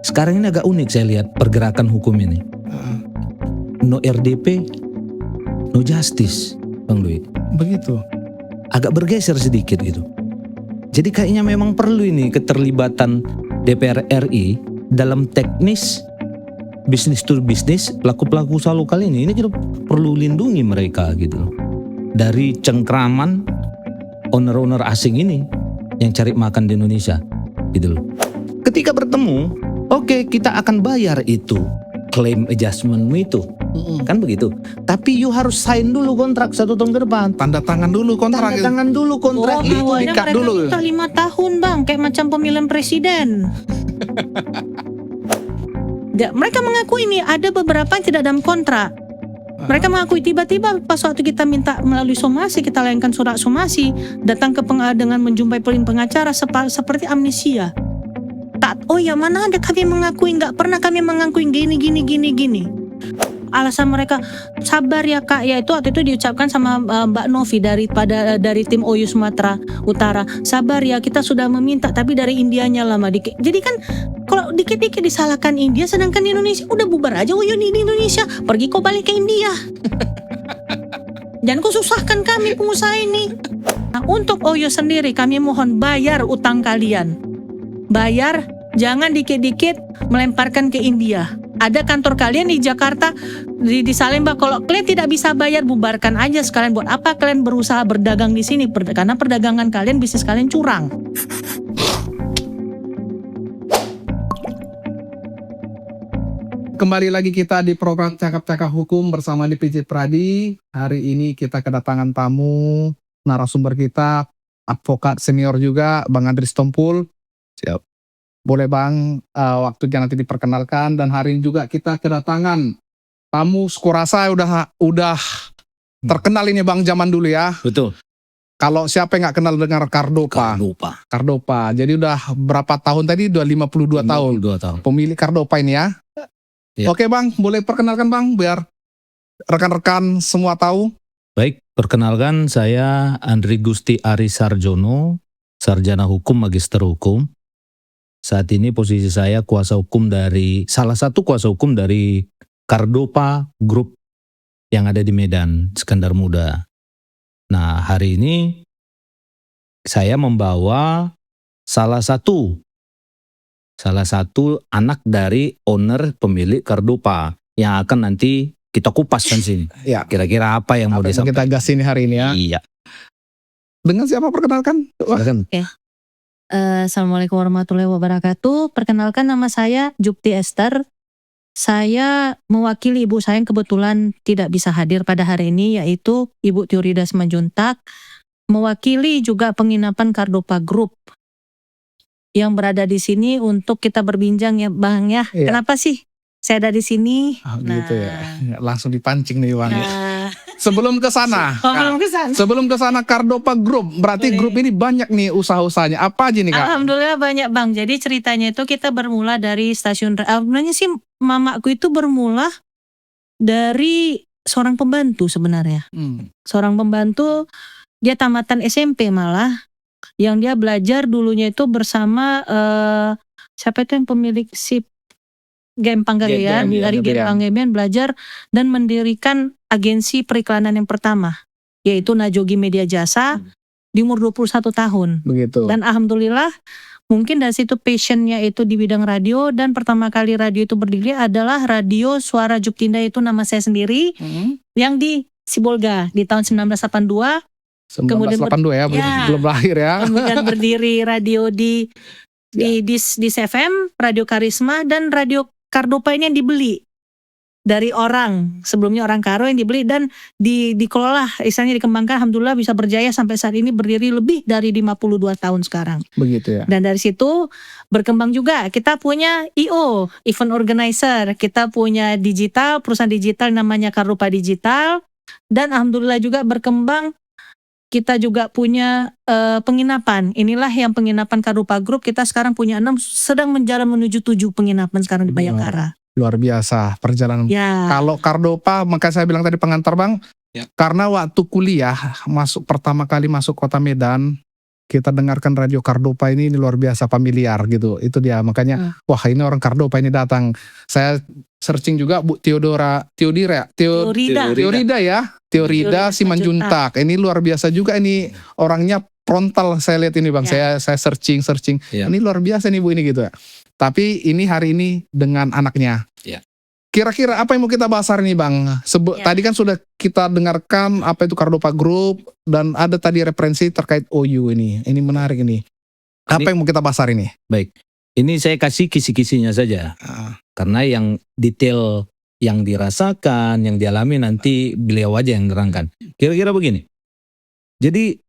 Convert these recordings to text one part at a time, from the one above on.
Sekarang ini agak unik saya lihat pergerakan hukum ini. No RDP, no justice, Bang Dwi. Begitu. Agak bergeser sedikit gitu. Jadi kayaknya memang perlu ini keterlibatan DPR RI dalam teknis bisnis to bisnis, pelaku-pelaku usaha lokal ini kita perlu lindungi mereka gitu. Dari cengkraman owner-owner asing ini yang cari makan di Indonesia gitu loh. Ketika bertemu, oke, kita akan bayar itu claim adjustmentmu itu. Kan begitu. Tapi you harus sign dulu kontrak 1 tahun ke depan. Tanda tangan dulu kontrak. Tanda tangan dulu kontrak itu. Awalnya dikat mereka dulu. minta 5 tahun bang, kayak macam pemilihan presiden. Mereka mengaku ini ada beberapa yang tidak dalam kontrak. Mereka mengakui tiba-tiba pas waktu kita minta melalui somasi, kita layangkan surat somasi, datang ke dengan menjumpai pengacara seperti amnesia. Oh ya, mana ada kami mengakui, nggak pernah kami mengakui gini. Alasan mereka, sabar ya kak, ya itu waktu itu diucapkan sama Mbak Novi dari tim OYU Sumatera Utara. Sabar ya, kita sudah meminta tapi dari Indianya lama dikit. Jadi kan kalau dikit-dikit disalahkan India, sedangkan di Indonesia udah bubar aja OYU di Indonesia, pergi kau balik ke India. Jangan kau susahkan kami pengusaha ini. Nah, untuk OYU sendiri kami mohon bayar utang kalian. Bayar, jangan dikit-dikit melemparkan ke India. Ada kantor kalian di Jakarta, di Salemba. Kalau kalian tidak bisa bayar, bubarkan aja sekalian. Buat apa kalian berusaha berdagang di sini? Karena perdagangan kalian, bisnis kalian curang. Kembali lagi kita di program Cakap-Cakap Hukum bersama DPJ Pradi. Hari ini kita kedatangan tamu, narasumber kita, advokat senior juga, Bang Andries Tompul. Siap. Boleh Bang, waktunya nanti diperkenalkan. Dan hari ini juga kita kedatangan tamu, kurasa udah terkenal ini Bang zaman dulu ya. Betul. Kalau siapa yang nggak kenal dengan Cardopa. Jadi udah berapa tahun tadi? Udah 52 tahun. 52 tahun. Pemilik Cardopa ini ya. Ya. Oke Bang, boleh perkenalkan Bang biar rekan-rekan semua tahu. Baik, perkenalkan saya Andri Gusti Ari Sarjono, sarjana hukum, magister hukum. Saat ini posisi saya salah satu kuasa hukum dari Cardopa Group yang ada di Medan, Skandar Muda. Nah, hari ini saya membawa salah satu anak dari owner pemilik Cardopa yang akan nanti kita kupas kan sini. Ya. Kira-kira apa yang mau disampaikan? Kita gas ini hari ini ya. Iya. Dengan siapa perkenalkan? Silakan. Assalamualaikum warahmatullahi wabarakatuh. Perkenalkan, nama saya Jupti Esther. Saya mewakili ibu saya yang kebetulan tidak bisa hadir pada hari ini, yaitu Ibu Tiurida Simanjuntak. Mewakili juga penginapan Cardopa Group yang berada di sini untuk kita berbincang ya Bang ya. Iya. Kenapa sih saya ada di sini? Gitu ya. Langsung dipancing nih Bang. Nah, Sebelum ke sana. belum kesan. Sebelum ke sana Cardopa Group, berarti Boleh. grup ini banyak nih usaha-usahanya. Apa aja nih Kak? Alhamdulillah banyak Bang. Jadi ceritanya itu kita bermula dari stasiun. Sebenarnya sih mamaku itu bermula dari seorang pembantu sebenarnya. Seorang pembantu, dia tamatan SMP malah. Yang dia belajar dulunya itu bersama siapa itu yang pemilik SIP Gempang Gagean, dari Gempang Gagean belajar dan mendirikan agensi periklanan yang pertama, yaitu Najogi Media Jasa di umur 21 tahun. Begitu. Dan alhamdulillah mungkin dari situ passionnya itu di bidang radio, dan pertama kali radio itu berdiri adalah Radio Suara Juptinda, itu nama saya sendiri, yang di Sibolga di tahun 1982. 1982 ya, belum lahir ya. Kemudian berdiri radio di Dis FM, Radio Karisma, dan Radio Cardopa ini yang dibeli dari orang, sebelumnya orang Karo yang dibeli dan dikelola, istilahnya dikembangkan. Alhamdulillah bisa berjaya sampai saat ini, berdiri lebih dari 52 tahun sekarang. Begitu ya. Dan dari situ berkembang juga. Kita punya IO, event organizer. Kita punya digital, perusahaan digital namanya Cardopa Digital. Dan alhamdulillah juga berkembang. Kita juga punya penginapan. Inilah yang penginapan Cardopa Group. Kita sekarang punya 6, sedang menjalan menuju 7 penginapan sekarang di Bayangkara. Luar biasa perjalanan. Ya. Kalau Cardopa, maka saya bilang tadi pengantar Bang, Ya. karena waktu kuliah pertama kali masuk kota Medan, kita dengarkan radio Cardopa ini luar biasa familiar gitu. Itu dia makanya wah ini orang Cardopa ini datang. Saya searching juga Bu Teodora Teorida. Teorida ya. Teorida Simanjuntak. Ini luar biasa juga ini orangnya frontal saya lihat ini Bang. Ya. Saya searching. Ya. Ini luar biasa nih Bu ini gitu ya. Tapi ini hari ini dengan anaknya. Ya. Kira-kira apa yang mau kita bahas hari ini Bang? Ya. Tadi kan sudah kita dengarkan apa itu Cardopa Group dan ada tadi referensi terkait OU ini. Ini menarik ini. Apa yang mau kita bahas hari ini? Baik, ini saya kasih kisi-kisinya saja. Karena yang detail yang dirasakan, yang dialami nanti beliau aja yang nerangkan. Kira-kira begini. Jadi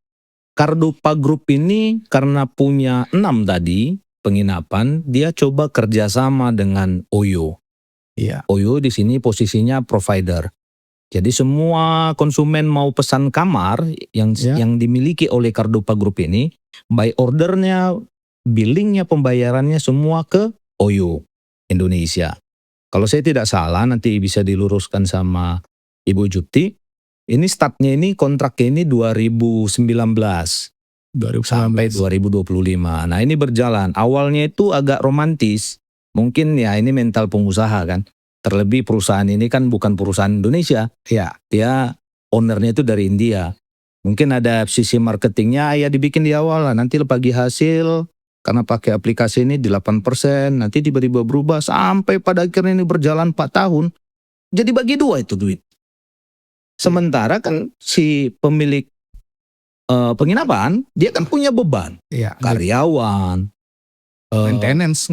Cardopa Group ini karena punya 6 tadi penginapan, dia coba kerjasama dengan OYO. Iya. OYO di sini posisinya provider. Jadi semua konsumen mau pesan kamar yang dimiliki oleh Cardopa Group ini, by ordernya, billingnya, pembayarannya semua ke OYO Indonesia. Kalau saya tidak salah, nanti bisa diluruskan sama Ibu Jupti. Ini startnya ini kontraknya ini 2019 sampai 2025. Nah ini berjalan. Awalnya itu agak romantis. Mungkin ya ini mental pengusaha kan. Terlebih perusahaan ini kan bukan perusahaan Indonesia. Ya. Dia ownernya itu dari India. Mungkin ada sisi marketingnya ya dibikin di awal lah. Nanti bagi hasil karena pakai aplikasi ini di 8%. Nanti tiba-tiba berubah sampai pada akhirnya ini berjalan 4 tahun. Jadi bagi 2 itu duit. Sementara kan si pemilik penginapan dia kan punya beban. Iya. Karyawan. Maintenance.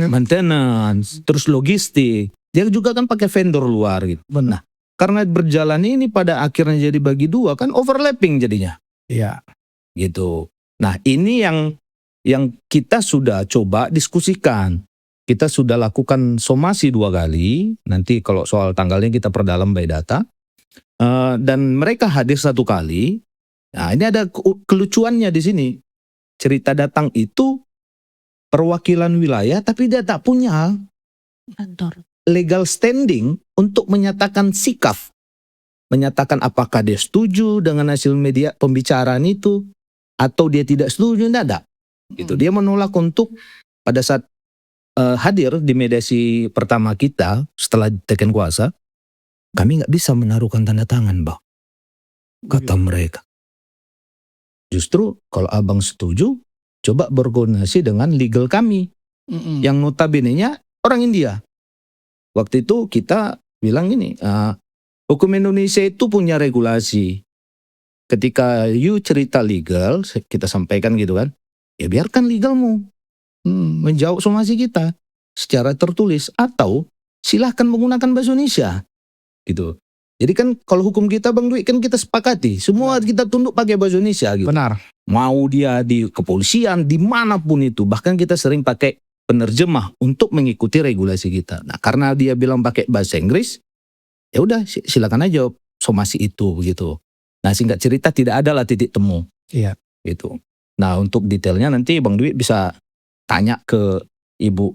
Terus logistik. Dia juga kan pakai vendor luar gitu. Nah, karena berjalan ini pada akhirnya jadi bagi 2 kan overlapping jadinya. Iya. Gitu. Nah, ini yang kita sudah coba diskusikan. Kita sudah lakukan somasi 2 kali. Nanti kalau soal tanggalnya kita perdalam by data. Dan mereka hadir 1 kali. Nah, ini ada kelucuannya di sini. Cerita datang itu perwakilan wilayah tapi dia tak punya Kantor. legal standing untuk menyatakan sikap. Menyatakan apakah dia setuju dengan hasil media pembicaraan itu atau dia tidak setuju, tidak ada. Gitu. Dia menolak untuk pada saat hadir di mediasi pertama kita setelah tekan kuasa, kami nggak bisa menaruhkan tanda tangan, Bang. Kata mereka. Justru kalau abang setuju, coba berkoordinasi dengan legal kami. Yang notabene-nya orang India. Waktu itu kita bilang gini, hukum Indonesia itu punya regulasi. Ketika you cerita legal, kita sampaikan gitu kan, ya biarkan legalmu menjawab somasi kita secara tertulis atau silahkan menggunakan bahasa Indonesia gitu. Jadi kan kalau hukum kita Bang Dwi kan kita sepakati semua kita tunduk pakai bahasa Indonesia gitu. Benar. Mau dia di kepolisian dimanapun itu, bahkan kita sering pakai penerjemah untuk mengikuti regulasi kita. Nah karena dia bilang pakai bahasa Inggris, ya udah silakan aja somasi itu begitu. Nah singkat cerita tidak ada lah titik temu. Iya. Gitu. Nah untuk detailnya nanti Bang Dwi bisa tanya ke ibu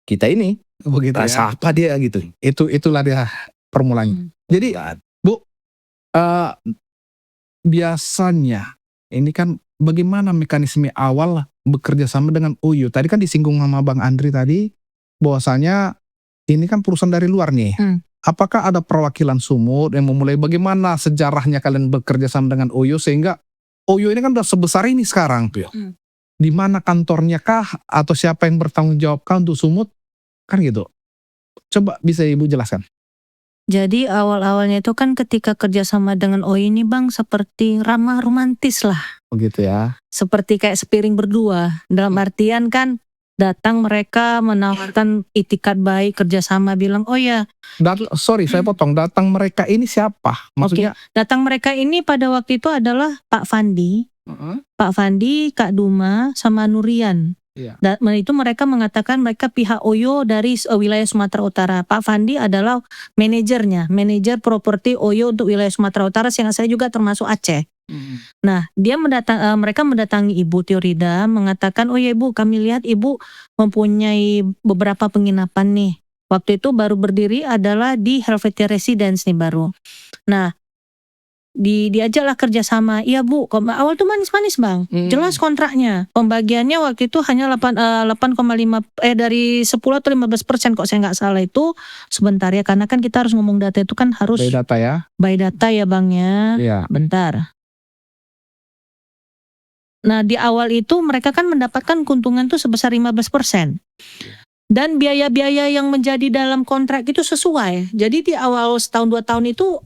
kita ini. Begitu rasa ya. apa dia gitu. Itulah dia permulanya. Jadi Bu, biasanya ini kan bagaimana mekanisme awal bekerja sama dengan OYO? Tadi kan disinggung sama Bang Andri tadi bahwasanya ini kan perusahaan dari luar nih. Apakah ada perwakilan Sumut yang memulai bagaimana sejarahnya kalian bekerja sama dengan OYO sehingga OYO ini kan udah sebesar ini sekarang. Di mana kantornya kah atau siapa yang bertanggung jawab kah untuk Sumut? Kan gitu. Coba bisa Ibu jelaskan. Jadi awal-awalnya itu kan ketika kerjasama dengan OI ini Bang seperti ramah romantis lah. Begitu ya. Seperti kayak sepiring berdua. Dalam artian kan datang mereka menawarkan itikat baik kerjasama bilang oh ya. Sorry saya potong. Datang mereka ini siapa? Maksudnya? Datang mereka ini pada waktu itu adalah Pak Fandi. Pak Fandi, Kak Duma, sama Nurian. Iya. Dan itu mereka mengatakan mereka pihak OYO dari wilayah Sumatera Utara. Pak Fandi adalah manajernya, manajer properti OYO untuk wilayah Sumatera Utara, yang saya juga termasuk Aceh. Nah, mereka mendatangi Ibu Teorida mengatakan, oh ya Ibu, kami lihat Ibu mempunyai beberapa penginapan nih. Waktu itu baru berdiri adalah di Helvetia Residence nih baru. Nah, diajaklah kerjasama. Iya Bu, awal tuh manis-manis Bang. Jelas kontraknya. Pembagiannya waktu itu hanya 8,5 dari 10 atau 15% kok saya nggak salah itu sebentar ya, karena kan kita harus ngomong data itu kan harus By data ya. by data ya Bang ya. Iya. Bentar. Nah di awal itu mereka kan mendapatkan keuntungan tuh sebesar 15%. Dan biaya-biaya yang menjadi dalam kontrak itu sesuai. Jadi di awal setahun 2 tahun itu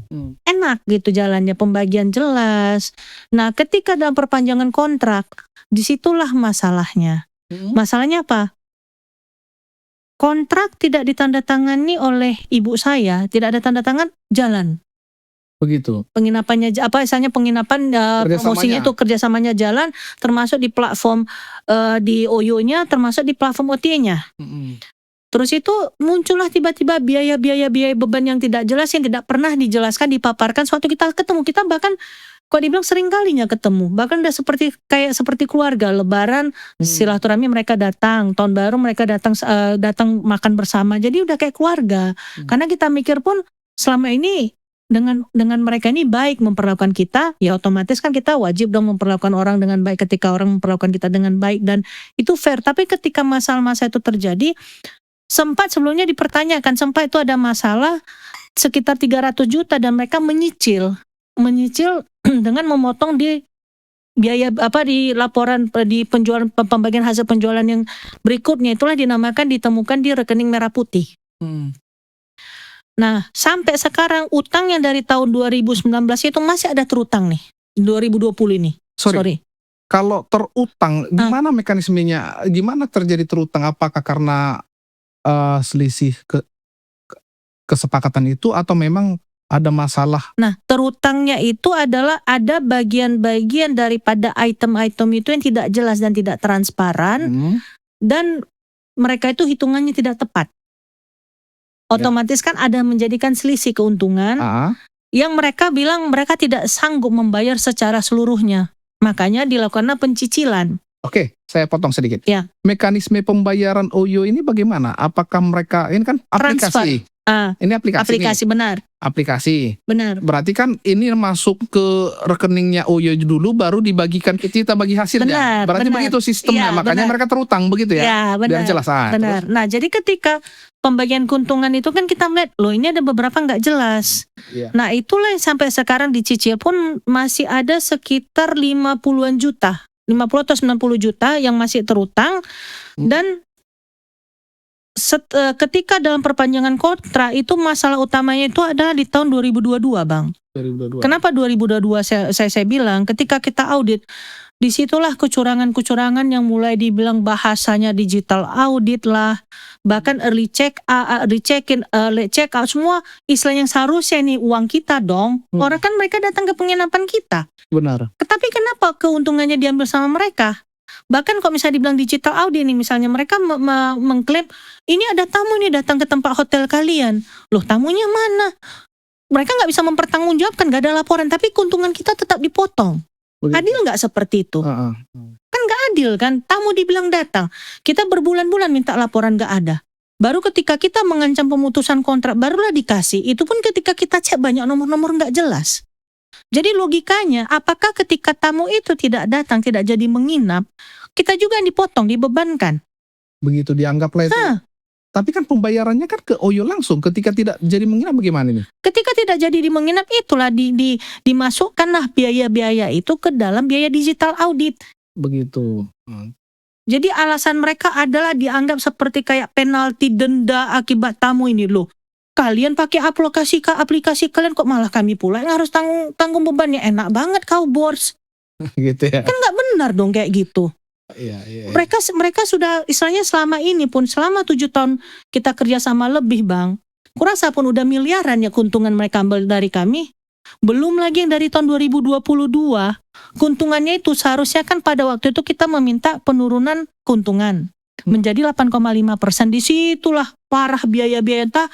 enak gitu jalannya, pembagian jelas. Nah ketika dalam perpanjangan kontrak, disitulah masalahnya. Masalahnya apa? Kontrak tidak ditandatangani oleh ibu saya, tidak ada tanda tangan, jalan. Begitu. Penginapannya misalnya penginapan promosinya itu kerjasamanya jalan, termasuk di platform di OYO-nya, termasuk di platform OTA-nya. Terus itu muncullah tiba-tiba biaya beban yang tidak jelas, yang tidak pernah dijelaskan, dipaparkan. Suatu kita ketemu, kita bahkan kok dibilang sering kalinya ketemu, bahkan udah seperti keluarga. Lebaran silaturahmi mereka datang, tahun baru mereka datang makan bersama, jadi udah kayak keluarga. Karena kita mikir pun selama ini dengan mereka ini baik memperlakukan kita, ya otomatis kan kita wajib dong memperlakukan orang dengan baik ketika orang memperlakukan kita dengan baik, dan itu fair. Tapi ketika masalah-masalah itu terjadi, sempat sebelumnya dipertanyakan, sempat itu ada masalah sekitar 300 juta dan mereka menyicil dengan memotong di biaya di laporan di penjualan, pembagian hasil penjualan yang berikutnya, itulah ditemukan di rekening merah putih. Nah, sampai sekarang utang yang dari tahun 2019 itu masih ada terutang nih, 2020 ini. Sorry. Kalau terutang, gimana mekanismenya? Gimana terjadi terutang? Apakah karena selisih kesepakatan itu atau memang ada masalah? Nah, terutangnya itu adalah ada bagian-bagian daripada item-item itu yang tidak jelas dan tidak transparan, dan mereka itu hitungannya tidak tepat. Otomatis kan ada menjadikan selisih keuntungan yang mereka bilang mereka tidak sanggup membayar secara seluruhnya. Makanya dilakukan pencicilan. Oke, saya potong sedikit. Ya. Mekanisme pembayaran OYO ini bagaimana? Apakah mereka, ini kan aplikasi. Ini aplikasi benar. Aplikasi. Benar. Berarti kan ini masuk ke rekeningnya OYO dulu, baru dibagikan ke kita bagi hasilnya. Berarti begitu sistemnya, makanya mereka terutang begitu ya? Ya, benar. Biar jelas. Benar. Terus? Nah, jadi ketika pembagian keuntungan itu kan kita melihat, loh ini ada beberapa nggak jelas. Nah, itulah yang sampai sekarang dicicil pun masih ada sekitar 50-an juta. 50 atau 90 juta yang masih terutang, dan ketika dalam perpanjangan kontrak itu masalah utamanya itu adalah di tahun 2022 Bang. 2022. Kenapa 2022 saya bilang ketika kita audit, disitulah kecurangan-kecurangan yang mulai dibilang bahasanya digital audit lah, bahkan early check in, late check out, semua istilah yang seharusnya ini uang kita dong. Orang kan mereka datang ke penginapan kita. Benar. Tetapi kenapa keuntungannya diambil sama mereka? Bahkan kalau misalnya dibilang digital audit nih, misalnya mereka mengklaim ini ada tamu nih datang ke tempat hotel kalian. Loh, tamunya mana? Mereka nggak bisa mempertanggungjawabkan, nggak ada laporan, tapi keuntungan kita tetap dipotong. Begitu. Adil nggak seperti itu? Kan nggak adil kan? Tamu dibilang datang, kita berbulan-bulan minta laporan nggak ada. Baru ketika kita mengancam pemutusan kontrak barulah dikasih. Itu pun ketika kita cek banyak nomor-nomor nggak jelas. Jadi logikanya, apakah ketika tamu itu tidak datang, tidak jadi menginap, kita juga yang dipotong, dibebankan? Begitu dianggaplah itu. Tapi kan pembayarannya kan ke OYO langsung. Ketika tidak jadi menginap bagaimana nih? Ketika tidak jadi menginap, itulah dimasukkanlah biaya-biaya itu ke dalam biaya digital audit. Begitu. Jadi alasan mereka adalah dianggap seperti kayak penalti denda akibat tamu ini loh. Kalian pakai aplikasi kalian kok malah kami pula yang harus tanggung bebannya. Enak banget kau bos. Gitu ya. Kan nggak benar dong kayak gitu. Iya. Mereka sudah istilahnya selama ini pun selama 7 tahun kita kerjasama lebih Bang. Kurasa pun udah miliaran ya keuntungan mereka ambil dari kami. Belum lagi yang dari tahun 2022. Keuntungannya itu seharusnya kan pada waktu itu kita meminta penurunan keuntungan menjadi 8,5%. Disitulah parah biaya-biaya entah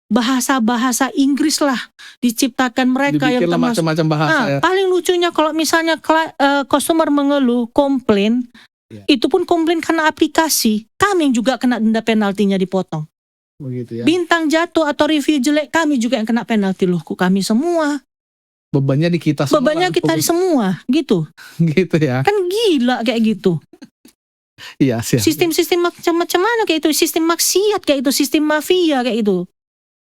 bahasa-bahasa Inggris lah diciptakan mereka. Dibikin yang macam-macam bahasa ya. Paling lucunya kalau misalnya customer mengeluh, komplain, itu pun komplain karena aplikasi, kami juga kena denda penaltinya dipotong. Begitu ya. Bintang jatuh atau review jelek, kami juga yang kena penalti loh, kami semua. Bebannya di kita semua. Bebannya kita semua gitu. Gitu ya. Kan gila kayak gitu. Iya sih. Sistem-sistem macam mana kayak itu, sistem maksiat kayak itu, sistem mafia kayak itu.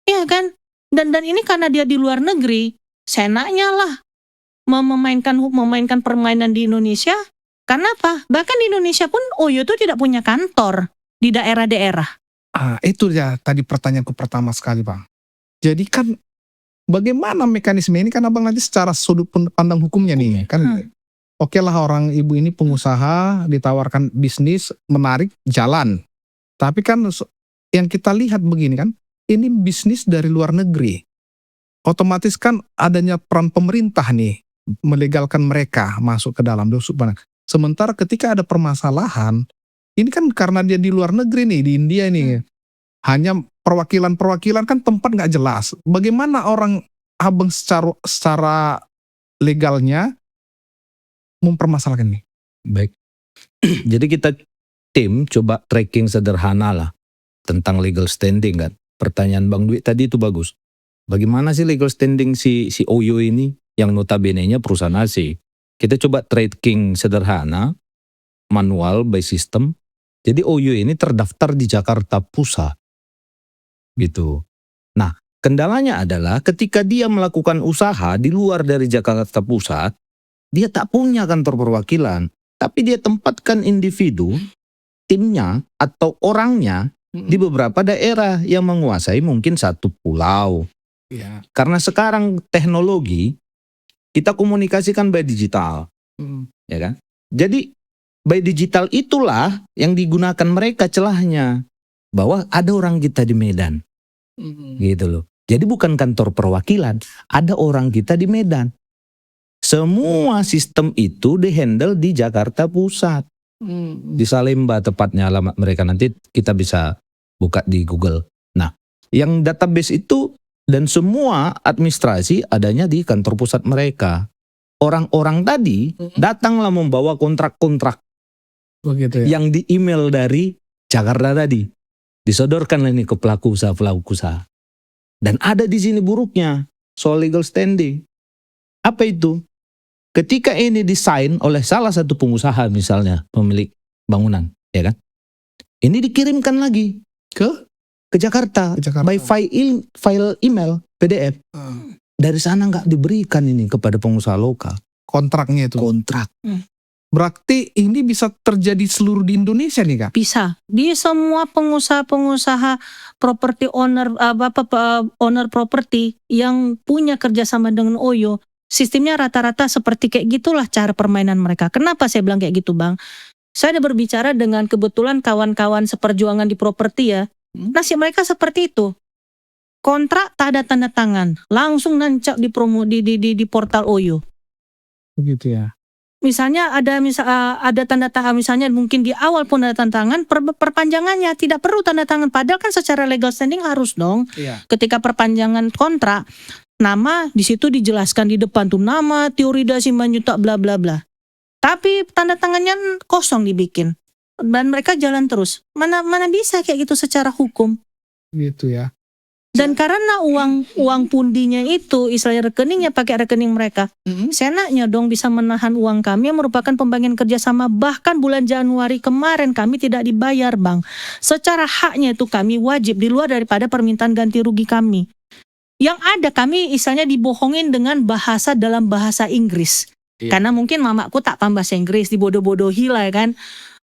Iya kan? Dan ini karena dia di luar negeri, senaknya lah memainkan permainan di Indonesia. Karena apa? Bahkan di Indonesia pun OYO itu tidak punya kantor di daerah-daerah. Itu ya tadi pertanyaanku pertama sekali, Bang. Jadi kan bagaimana mekanisme ini, kan Abang nanti secara sudut pandang hukumnya nih kan. Oke lah, orang ibu ini pengusaha, ditawarkan bisnis, menarik, jalan. Tapi kan yang kita lihat begini kan, ini bisnis dari luar negeri. Otomatis kan adanya peran pemerintah nih, melegalkan mereka masuk ke dalam dosuk pandang. Sementara ketika ada permasalahan, ini kan karena dia di luar negeri nih, di India nih, hanya perwakilan-perwakilan kan tempat nggak jelas. Bagaimana orang Abang secara legalnya mempermasalahkan ini? Baik. Jadi kita tim coba tracking sederhana lah tentang legal standing kan. Pertanyaan Bang Dwi tadi itu bagus. Bagaimana sih legal standing si OYO ini yang notabene-nya perusahaan asing? Kita coba tracking sederhana, manual by system. Jadi OYO ini terdaftar di Jakarta Pusat. Gitu. Nah, kendalanya adalah ketika dia melakukan usaha di luar dari Jakarta Pusat, dia tak punya kantor perwakilan, tapi dia tempatkan individu, timnya atau orangnya di beberapa daerah yang menguasai mungkin satu pulau. Ya. Karena sekarang teknologi kita komunikasikan by digital, ya kan? Jadi by digital itulah yang digunakan mereka celahnya, bahwa ada orang kita di Medan, gitu loh. Jadi bukan kantor perwakilan, ada orang kita di Medan. Semua sistem itu dihandle di Jakarta Pusat, di Salemba tepatnya alamat mereka, nanti kita bisa buka di Google. Nah, yang database itu dan semua administrasi adanya di kantor pusat mereka. Orang-orang tadi datanglah membawa kontrak-kontrak Begitu ya. yang di email dari Jakarta tadi, disodorkan ini ke pelaku usaha. Dan ada di sini buruknya soal legal standing. Apa itu? Ketika ini disign oleh salah satu pengusaha, misalnya pemilik bangunan, ya kan? Ini dikirimkan lagi ke Jakarta, by file email PDF. Dari sana nggak diberikan ini kepada pengusaha lokal. Kontraknya itu. Kontrak. Berarti ini bisa terjadi seluruh di Indonesia nih, Kak? Bisa. Di semua pengusaha-pengusaha property owner, owner property yang punya kerjasama dengan OYO, sistemnya rata-rata seperti kayak gitulah cara permainan mereka. Kenapa saya bilang kayak gitu, Bang? Saya ada berbicara dengan kebetulan kawan-kawan seperjuangan di properti ya. Nasib mereka seperti itu. Kontrak tak ada tanda tangan, langsung nancap di portal OYO. Begitu ya. Misalnya ada tanda tangan, misalnya mungkin di awal pun ada tanda tangan, perpanjangannya tidak perlu tanda tangan. Padahal kan secara legal standing harus dong. Iya. Ketika perpanjangan kontrak, nama di situ dijelaskan di depan tuh nama, teori dasi manyutak bla bla bla. Tapi tanda tangannya kosong dibikin. Dan mereka jalan terus. Mana bisa kayak gitu secara hukum. Gitu ya. Dan karena uang pundinya itu istilahnya rekeningnya pakai rekening mereka, senaknya dong bisa menahan uang kami yang merupakan pembagian kerjasama. Bahkan bulan Januari kemarin kami tidak dibayar, Bang. Secara haknya itu kami wajib di luar daripada permintaan ganti rugi kami. Yang ada kami istilahnya dibohongin dengan bahasa dalam bahasa Inggris. Iya. Karena mungkin mamaku tak paham bahasa Inggris, dibodoh-bodohi lah ya kan.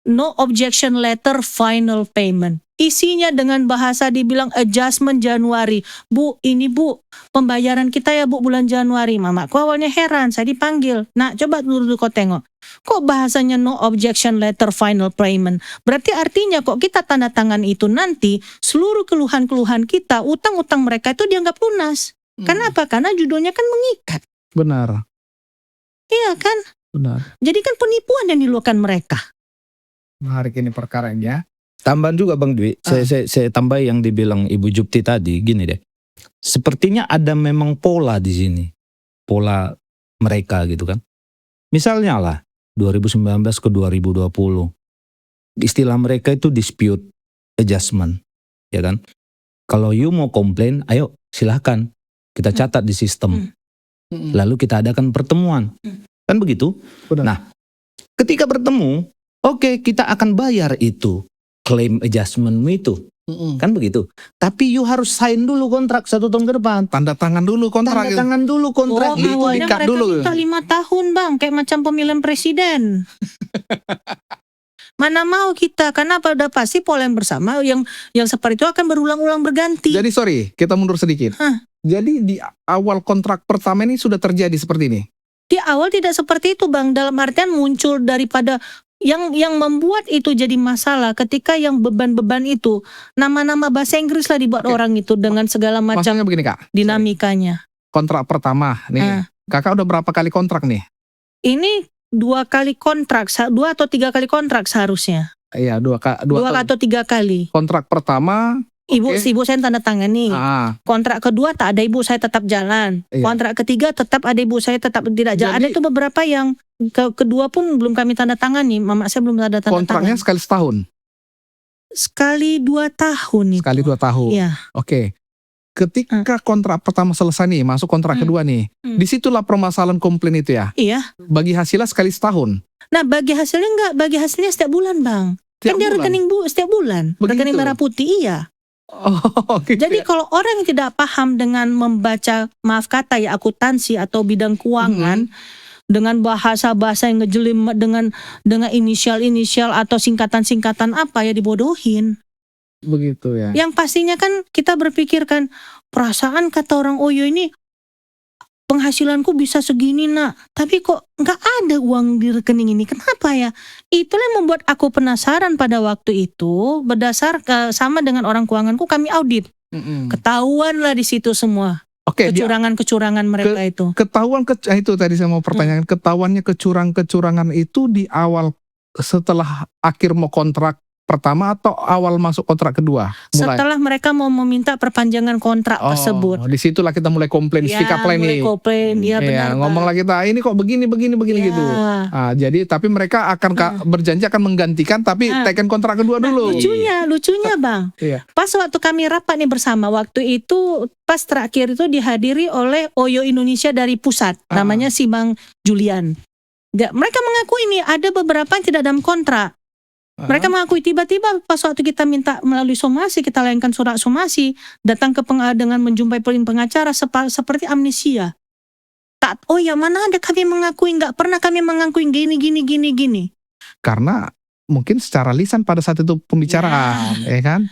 No objection letter final payment. Isinya dengan bahasa dibilang adjustment Januari. Bu, ini bu, pembayaran kita ya bu bulan Januari. Mamaku awalnya heran, saya dipanggil. Nah, coba dulu kau tengok. Kok bahasanya no objection letter final payment? Berarti artinya kok kita tanda tangan itu nanti seluruh keluhan-keluhan kita, utang-utang mereka itu dianggap lunas. Kenapa? Karena judulnya kan mengikat. Benar. Iya kan? Benar. Jadi kan penipuan yang dilakukan mereka. Menarik ini perkaranya. Tambahan juga Bang Dwi, saya tambah yang dibilang Ibu Jupti tadi, gini deh. Sepertinya ada memang pola di sini. Pola mereka gitu kan. Misalnya lah, 2019 ke 2020. Istilah mereka itu dispute adjustment. Ya kan. Kalau you mau komplain, ayo silahkan. Kita catat di sistem. lalu kita adakan pertemuan. Kan begitu? Benar. Nah, ketika bertemu, oke, kita akan bayar itu claim adjustment itu. Kan begitu. Tapi you harus sign dulu kontrak 1 tahun ke depan. Tanda tangan dulu kontrak. Tanda tangan dulu kontrak itu. Awalnya diikat mereka dulu. minta 5 tahun bang, kayak macam pemilihan presiden. Mana mau kita, karena udah pasti polen bersama yang seperti itu akan berulang-ulang berganti. Jadi sorry, kita mundur sedikit. Jadi di awal kontrak pertama ini sudah terjadi seperti ini. Di awal tidak seperti itu bang, dalam artian muncul daripada yang membuat itu jadi masalah ketika yang beban-beban itu nama-nama bahasa Inggris lah dibuat orang itu dengan segala macam Maksudnya begini Kak, dinamikanya. kontrak pertama nih, Kakak udah berapa kali kontrak nih? Ini 2 kali kontrak, 2 atau 3 kali kontrak seharusnya. Iya, 2 atau 3 kali. kontrak pertama. Ibu Oke. saya tanda tangani. Kontrak kedua tak ada ibu saya tetap jalan. Iya. Kontrak ketiga tetap ada ibu saya tetap tidak jalan. Ada Jadi- itu beberapa yang kedua pun belum kami tanda tangani. Mama saya belum tanda Kontraknya tangan. sekali setahun, Sekali 2 tahun itu. sekali 2 tahun. Iya. Oke. Ketika kontrak pertama selesai nih, masuk kontrak kedua nih, disitulah permasalahan komplain itu ya. Iya. Bagi hasilnya sekali setahun. Nah bagi hasilnya enggak, bagi hasilnya setiap bulan bang. Tiap Kan dia bulan? rekening setiap bulan. Begitu? Rekening merah putih iya. Oh, gitu Jadi ya. kalau orang yang tidak paham dengan membaca maaf kata ya akuntansi atau bidang keuangan dengan bahasa-bahasa yang ngejelim dengan inisial-inisial atau singkatan-singkatan apa ya dibodohin. Begitu ya. Yang pastinya kan kita berpikirkan perasaan kata orang Oyo ini penghasilanku bisa segini nak, tapi kok nggak ada uang di rekening ini, kenapa ya? Itulah yang membuat aku penasaran pada waktu itu. Berdasar sama dengan orang keuanganku kami audit, ketahuan lah di situ semua Oke, kecurangan-kecurangan mereka itu. ketahuan itu tadi saya mau pertanyakan, ketahuannya kecurangan itu di awal setelah akhir mau kontrak pertama atau awal masuk kontrak kedua? Mulai. Setelah mereka mau meminta perpanjangan kontrak tersebut. Disitulah kita mulai komplain, speak up line mulai nih. komplain, ya benar. Iya, ngomong lagi kita ini kok begini gitu. Jadi tapi mereka akan berjanji akan menggantikan, tapi teken kontrak kedua dulu. Lucunya bang, Iya. pas waktu kami rapat nih bersama, waktu itu pas terakhir itu dihadiri oleh Oyo Indonesia dari pusat, namanya si Bang Julian. Mereka mengaku ini ada beberapa yang tidak dalam kontrak. Mereka mengakui tiba-tiba pas waktu kita minta melalui somasi, kita layankan surat somasi, datang ke dengan menjumpai pengacara seperti amnesia. Oh ya mana ada kami mengakui, nggak pernah kami mengakui gini. Karena mungkin secara lisan pada saat itu pembicaraan, ya kan?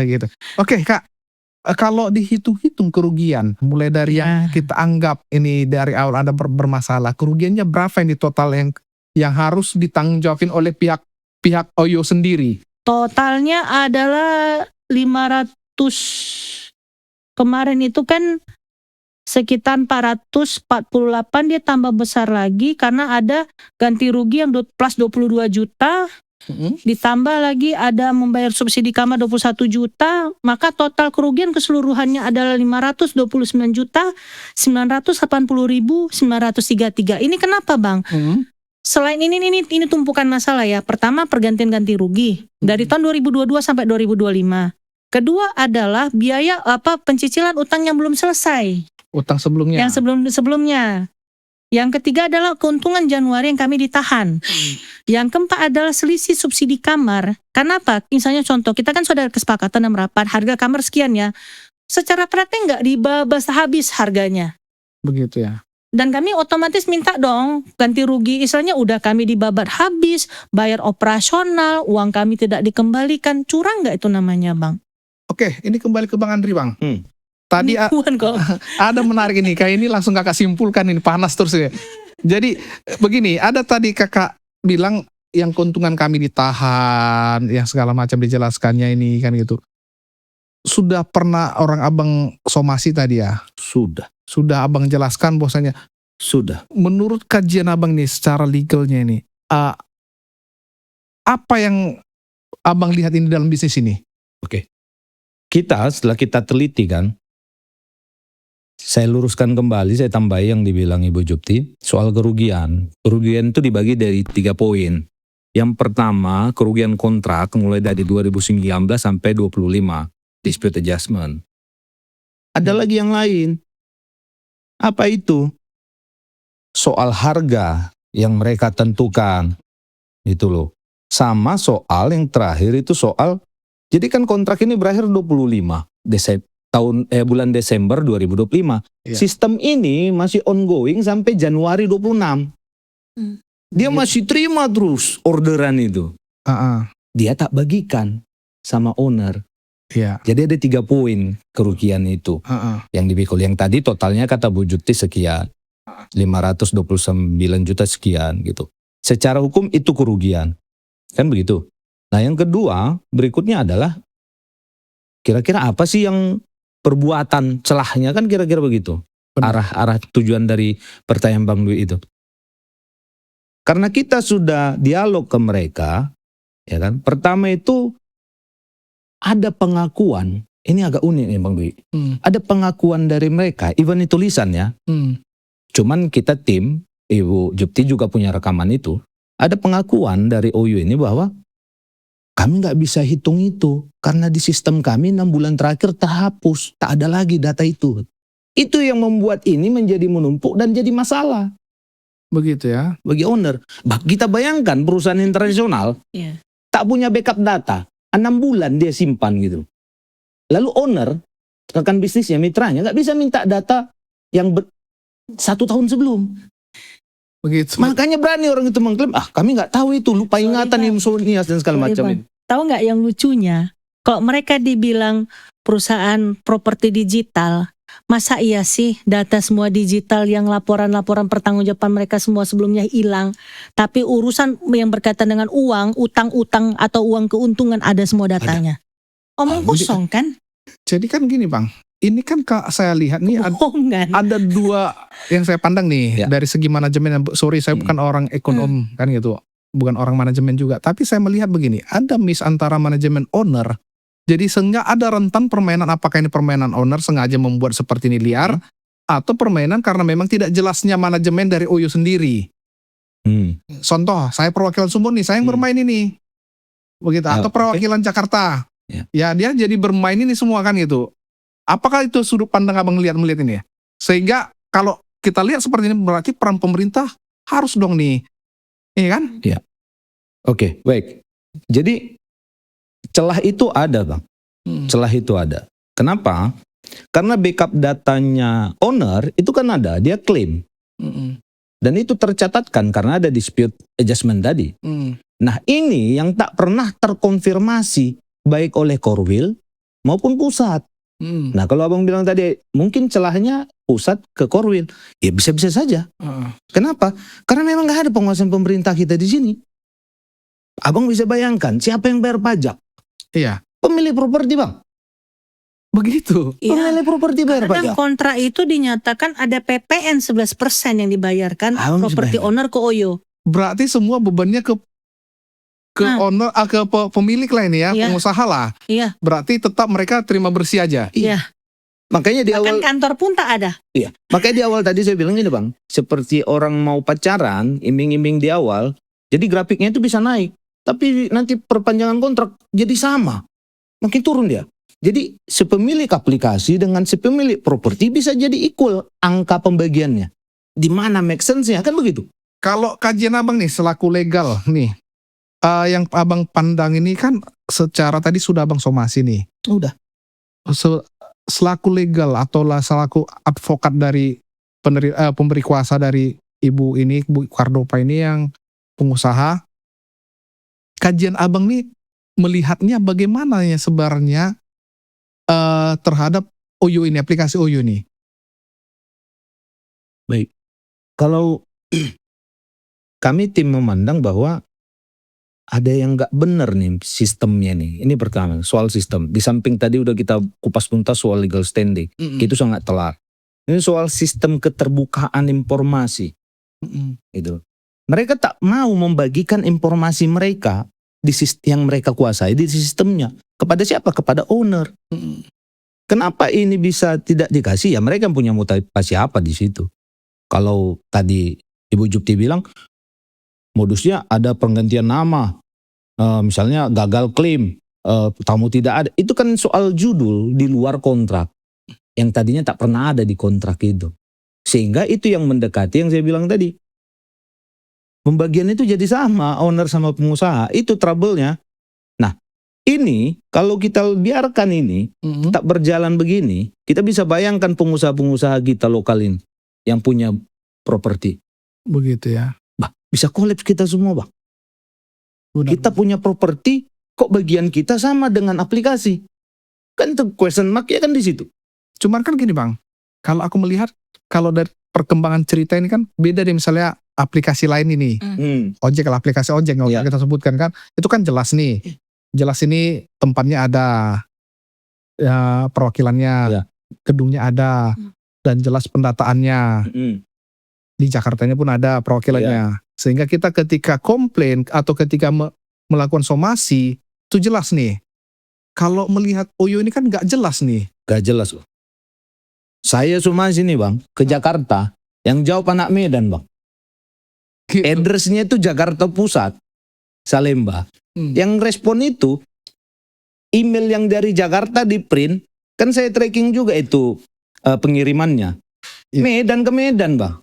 Gitu. Oke Kak, kalau dihitung-hitung kerugian, mulai dari yang kita anggap ini dari awal ada bermasalah, kerugiannya berapa ini total yang harus ditanggungjawabin oleh pihak Oyo sendiri? Totalnya adalah 500, kemarin itu kan sekitar 448, dia tambah besar lagi karena ada ganti rugi yang plus 22 juta, ditambah lagi ada membayar subsidi kamar 21 juta, maka total kerugian keseluruhannya adalah 529.980.933. Ini kenapa bang? Selain ini tumpukan masalah ya. Pertama pergantian ganti rugi dari tahun 2022 sampai 2025. Kedua adalah biaya pencicilan utang yang belum selesai. Utang sebelumnya. Yang sebelumnya. Yang ketiga adalah keuntungan Januari yang kami ditahan. Yang keempat adalah selisih subsidi kamar. Kenapa? Misalnya contoh, kita kan sudah ada kesepakatan dalam rapat harga kamar sekian ya. Secara praktek nggak dibahas habis harganya. Begitu ya. Dan kami otomatis minta dong ganti rugi, istilahnya udah kami dibabat habis, bayar operasional, uang kami tidak dikembalikan, curang nggak itu namanya bang? Oke, ini kembali ke Bang Andri Bang. Tadi Penipuan kok. ada menarik ini, kayak ini langsung kakak simpulkan ini panas terus ya. Jadi begini, ada tadi kakak bilang yang keuntungan kami ditahan, yang segala macam dijelaskannya ini kan gitu. Sudah pernah orang abang somasi tadi ya? Sudah abang jelaskan bahwasanya Sudah. menurut kajian abang nih secara legalnya ini, apa yang abang lihat ini dalam bisnis ini? Setelah kita teliti kan, saya luruskan kembali, saya tambahi yang dibilang Ibu Jupti soal kerugian. Kerugian itu dibagi dari 3 poin. Yang pertama, kerugian kontrak mulai dari 2019 sampai 25, dispute adjustment. Ada lagi yang lain. Apa itu? Soal harga yang mereka tentukan. Itu loh. Sama soal yang terakhir itu soal, jadi kan kontrak ini berakhir 25 bulan Desember 2025. Iya. Sistem ini masih ongoing sampai Januari 26. Dia masih terima terus orderan itu. Dia tak bagikan sama owner. Iya. Jadi ada 3 poin kerugian itu yang dipikul. Yang tadi totalnya kata Bu Juti sekian, 529 juta sekian gitu. Secara hukum itu kerugian, kan begitu. Nah yang kedua berikutnya adalah kira-kira apa sih yang perbuatan celahnya, kan kira-kira begitu. Arah tujuan dari pertanyaan Bang Dwi itu. Karena kita sudah dialog ke mereka, ya kan. Pertama itu ada pengakuan, ini agak unik nih Bang Dwi. Ada pengakuan dari mereka, even itu tulisan ya. Cuman kita tim, Ibu Jupti juga punya rekaman itu. Ada pengakuan dari OU ini bahwa kami nggak bisa hitung itu karena di sistem kami 6 bulan terakhir terhapus, tak ada lagi data itu. Itu yang membuat ini menjadi menumpuk dan jadi masalah. Begitu ya. Bagi owner. Kita bayangkan perusahaan internasional tak punya backup data. 6 bulan dia simpan gitu. Lalu owner, rekan bisnisnya, mitranya nggak bisa minta data yang 1 tahun sebelum. Begitu. Makanya berani orang itu mengklaim, kami nggak tahu itu, lupa ingatan insomnias dan segala macam ini. Tahu nggak yang lucunya? Kalau mereka dibilang perusahaan properti digital, masa iya sih data semua digital yang laporan-laporan pertanggungjawaban mereka semua sebelumnya hilang, tapi urusan yang berkaitan dengan uang, utang-utang atau uang keuntungan ada semua datanya. Omong kosong kan? Jadi kan gini Bang, ini kan saya lihat nih ada 2 yang saya pandang nih dari segi manajemen. Sorry saya bukan orang ekonom kan gitu, bukan orang manajemen juga. Tapi saya melihat begini, ada miss antara manajemen owner. Jadi sehingga ada rentan permainan, apakah ini permainan owner sengaja membuat seperti ini liar, atau permainan karena memang tidak jelasnya manajemen dari OU sendiri. Contoh, saya perwakilan Sumber nih, saya yang bermain ini. Begitu, atau perwakilan Jakarta. Ya dia jadi bermain ini semua kan gitu. Apakah itu sudut pandang Abang melihat ini ya? Sehingga kalau kita lihat seperti ini berarti peran pemerintah harus dong nih. Iya kan? Iya. Oke, baik. Jadi celah itu ada Bang. Celah itu ada. Kenapa? Karena backup datanya owner itu kan ada, dia klaim. Dan itu tercatatkan karena ada dispute adjustment tadi. Nah ini yang tak pernah terkonfirmasi baik oleh Korwil maupun pusat. Nah kalau Abang bilang tadi mungkin celahnya pusat ke Korwil, ya bisa-bisa saja. Kenapa? Karena memang gak ada penguasaan pemerintah kita di sini. Abang bisa bayangkan siapa yang bayar pajak? Iya. Pemilik properti Bang. Begitu. Pemilik properti bayar pajak. Karena kontrak itu dinyatakan ada PPN 11% yang dibayarkan properti owner ke OYO. Berarti semua bebannya ke owner, ke pemilik lah ini ya, pengusaha lah. Iya. Berarti tetap mereka terima bersih aja. Iya. Makanya di awal kantor pun tak ada. Iya. Makanya di awal tadi saya bilang ini Bang, seperti orang mau pacaran, iming-iming di awal, jadi grafiknya itu bisa naik, tapi nanti perpanjangan kontrak jadi sama, makin turun dia. Jadi sepemilik aplikasi dengan sepemilik properti bisa jadi equal angka pembagiannya. Di mana make sense-nya kan begitu. Kalau kajian Abang nih selaku legal nih, yang Abang pandang ini kan secara tadi sudah Abang somasi nih. Udah. Selaku legal atau selaku advokat dari pemberi kuasa dari Ibu ini, Bu Kardopa ini yang pengusaha, kajian Abang nih melihatnya bagaimana ya sebenarnya terhadap OU ini, aplikasi OU ini? Baik. Kalau kami tim memandang bahwa ada yang nggak benar nih sistemnya nih. Ini pertama soal sistem. Di samping tadi udah kita kupas tuntas soal legal standing, itu sangat telat. Ini soal sistem keterbukaan informasi. Itu. Mereka tak mau membagikan informasi mereka yang mereka kuasai di sistemnya kepada siapa? Kepada owner. Kenapa ini bisa tidak dikasih? Ya mereka punya motivasi apa di situ? Kalau tadi Ibu Jupti bilang modusnya ada penggantian nama, misalnya gagal klaim, tamu tidak ada. Itu kan soal judul di luar kontrak yang tadinya tak pernah ada di kontrak itu. Sehingga itu yang mendekati yang saya bilang tadi. Pembagian itu jadi sama, owner sama pengusaha. Itu trouble-nya. Nah, ini kalau kita biarkan ini tak berjalan begini, kita bisa bayangkan pengusaha-pengusaha kita lokal ini yang punya properti. Begitu ya. Bah, bisa kolaps kita semua, Bang. Kita punya properti, kok bagian kita sama dengan aplikasi? Kan itu question mark ya kan di situ. Cuman kan gini Bang, kalau aku melihat kalau dari perkembangan cerita ini kan beda deh misalnya aplikasi lain ini. Ojek lah, aplikasi ojek yang kita sebutkan kan. Itu kan jelas nih. Jelas ini tempatnya ada, ya, perwakilannya, gedungnya ada, dan jelas pendataannya. Di Jakartanya pun ada perwakilannya. Sehingga kita ketika komplain atau ketika melakukan somasi, itu jelas nih. Kalau melihat OYO ini kan nggak jelas nih. Gak jelas, Bang. Saya somasi nih, Bang, ke Jakarta. Yang jawab anak Medan, Bang. Gitu. Address-nya itu Jakarta Pusat, Salemba. Yang respon itu email yang dari Jakarta di print, kan saya tracking juga itu pengirimannya. Medan ke Medan, Bang.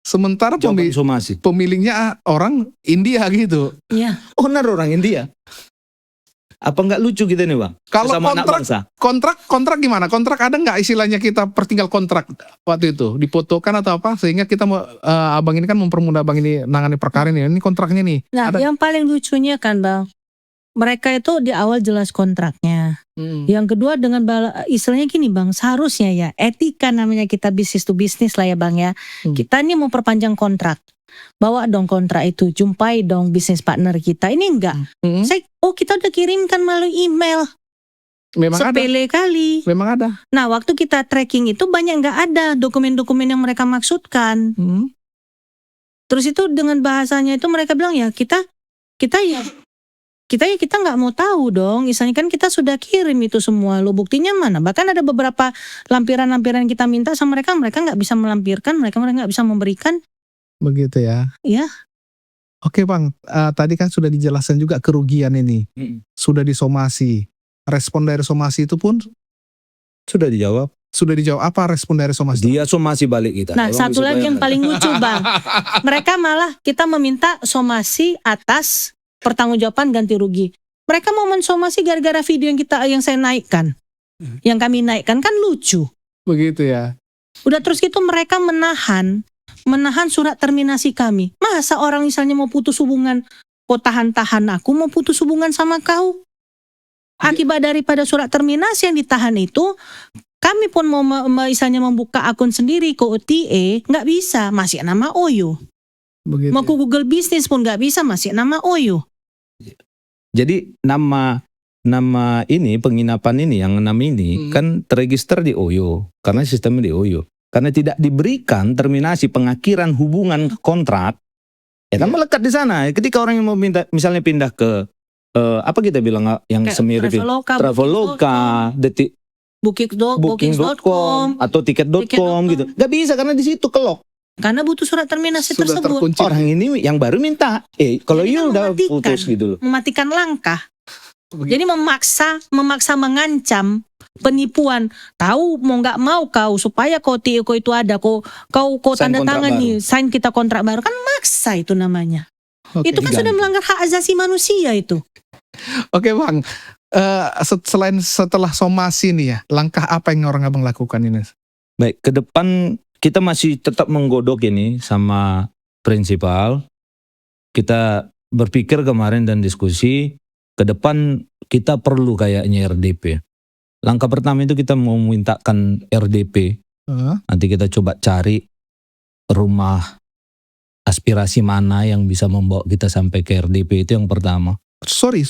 Sementara Jawaban somasi. pemiliknya orang India gitu. Iya. Owner orang India. Apa nggak lucu gitu nih, Bang? Kalau Sesama anak bangsa. kontrak gimana? Kontrak ada nggak istilahnya kita pertinggal kontrak waktu itu difotokan atau apa sehingga kita abang ini kan mempermudah abang ini nangani perkara ini. Ini kontraknya nih. Nah, yang paling lucunya kan Bang, mereka itu di awal jelas kontraknya. Yang kedua dengan istilahnya gini Bang, seharusnya ya etika namanya kita bisnis to bisnis lah ya Bang ya. Kita ini mau perpanjang kontrak. Bawa dong kontrak itu, jumpai dong bisnis partner kita. Ini enggak. Kita udah kirimkan melalui email. Memang sepele kali. Memang ada. Nah, waktu kita tracking itu banyak nggak ada dokumen-dokumen yang mereka maksudkan. Terus itu dengan bahasanya itu mereka bilang ya kita nggak mau tahu dong. Misalnya kan kita sudah kirim itu semua. Lo buktinya mana? Bahkan ada beberapa lampiran-lampiran yang kita minta sama mereka nggak bisa melampirkan, mereka nggak bisa memberikan. Begitu ya. Iya. Oke Bang, tadi kan sudah dijelaskan juga kerugian ini. Sudah disomasi. Respon dari somasi itu pun sudah dijawab. Sudah dijawab. Apa respon dari somasi? Dia somasi balik kita. Nah, satu lagi yang paling lucu Bang. Mereka malah kita meminta somasi atas pertanggungjawaban ganti rugi. Mereka mau mensomasi gara-gara video yang saya naikkan. Yang kami naikkan kan lucu. Begitu ya. Udah terus gitu mereka menahan surat terminasi kami. Masa orang misalnya mau putus hubungan, kau tahan-tahan aku mau putus hubungan sama kau. Akibat daripada surat terminasi yang ditahan itu, kami pun mau misalnya membuka akun sendiri ke OTA, nggak bisa, masih nama OYO. Begitu. Mau ke Google Business pun nggak bisa, masih nama OYO. Jadi nama ini penginapan ini yang 6 ini kan terregister di OYO karena sistemnya di OYO. Karena tidak diberikan terminasi pengakhiran hubungan kontrak, ya kan melekat di sana. Ketika orang yang mau misalnya pindah ke apa kita bilang yang semirip Traveloka, Booking.com atau Tiket.com gitu, nggak bisa karena di situ kelok. Karena butuh surat terminasi Sudah tersebut. terkunci. Orang ini yang baru minta, kalau Jadi you kan udah putus gitu loh. Mematikan langkah. Jadi memaksa mengancam penipuan. Tahu mau nggak mau kau supaya kau itu ada kau tanda tangan nih, sign kita kontrak baru kan maksa itu namanya. Oke, itu kan sudah melanggar hak asasi manusia itu. Oke Bang, selain setelah somasi nih ya, langkah apa yang orang abang lakukan ini? Baik, ke depan kita masih tetap menggodok ini sama prinsipal. Kita berpikir kemarin dan diskusi, ke depan kita perlu kayaknya RDP. Langkah pertama itu kita mau mintakan RDP. Nanti kita coba cari rumah aspirasi mana yang bisa membawa kita sampai ke RDP, itu yang pertama. Sorry,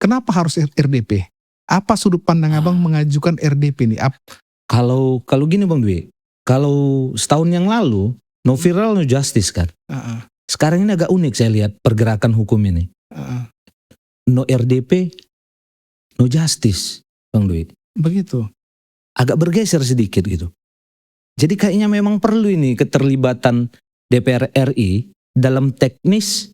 kenapa harus RDP? Apa sudut pandang abang mengajukan RDP nih? Kalau gini Bang Dwi, kalau setahun yang lalu no viral no justice kan. Sekarang ini agak unik saya lihat pergerakan hukum ini. No RDP, no justice, Bang Dwi. Begitu. Agak bergeser sedikit gitu. Jadi kayaknya memang perlu ini keterlibatan DPR RI dalam teknis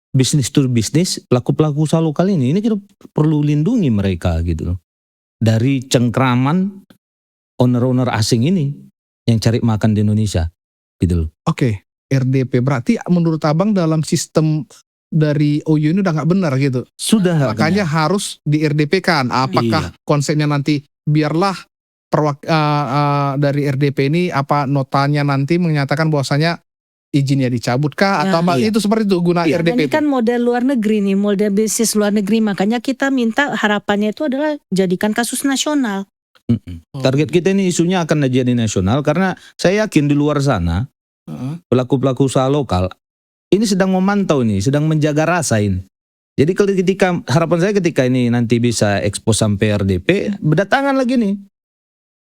bisnis to bisnis, pelaku-pelaku usaha lokal ini kita perlu lindungi mereka gitu loh. Dari cengkraman owner-owner asing ini yang cari makan di Indonesia gitu loh. Oke, RDP berarti menurut abang dalam sistem dari OU ini udah nggak benar gitu. Sudah Makanya harus di RDP kan. Apakah konsepnya nanti biarlah dari RDP ini apa notanya nanti menyatakan bahwasanya izinnya dicabut kah atau apa itu seperti itu guna RDP Ini kan model luar negeri nih, model bisnis luar negeri, makanya kita minta harapannya itu adalah jadikan kasus nasional. Target kita ini isunya akan jadi nasional karena saya yakin di luar sana pelaku-pelaku usaha lokal ini sedang memantau nih, sedang menjaga rasa ini. Jadi ketika harapan saya ketika ini nanti bisa ekspos sampai RDP, berdatangan lagi nih